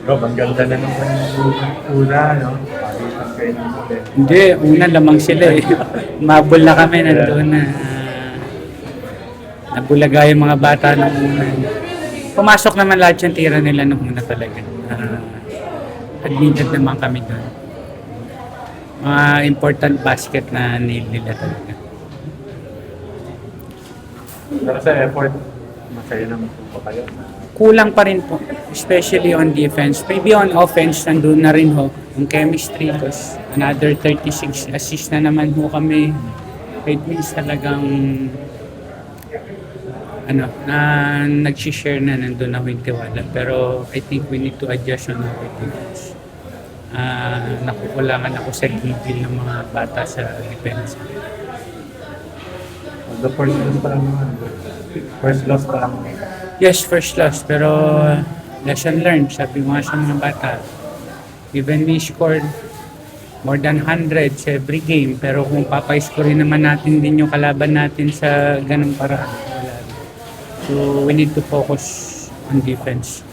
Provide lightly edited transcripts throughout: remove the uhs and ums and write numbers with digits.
Rob, ang ganda na naman yung una, no? Palitan kayo ng ulit. Hindi, una lamang sila eh. Mabol na kami, nandun na. Nabulaga yung mga bata nung una. Pumasok naman lahat yung tira nila nung una talaga. Admitted naman kami doon. Mga important basket na nail nila talaga. Pero sa effort, masaya naman po kayo. Kulang pa rin po, especially on defense. Maybe on offense, nandun na rin ho, yung chemistry, because another 36 assists na naman ho kami. It means talagang nag-share na nandun na yung tiwala. Pero I think we need to adjust on our defense. Nakukulangan ako sa gigil ng mga bata sa defense. The first loss pa lang naman. First loss pa lang. Yes, first loss, pero lesson learned, sabi ko nga sa mga bata. Even we scored more than 100 sa every game, pero kung papay-score naman natin din yung kalaban natin sa ganung paraan, wala. So we need to focus on defense.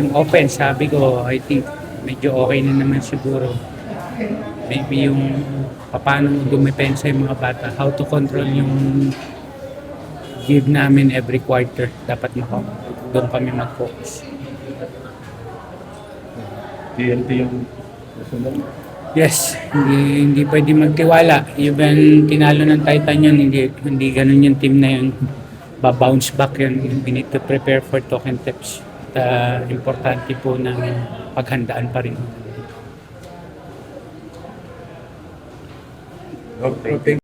Yung offense, sabi ko, I think medyo okay na naman siguro. Maybe yung paano dumepensa yung mga bata, how to control yung give namin every quarter. Dapat doon kami mag-focus. TNT yung nasunod. Yes, hindi pwede magtiwala. Even tinalo ng Titan yun, hindi ganun yung team na yun. Ba-bounce back yun. We need to prepare for talk and tips. Importante po ng paghandaan pa rin. Okay.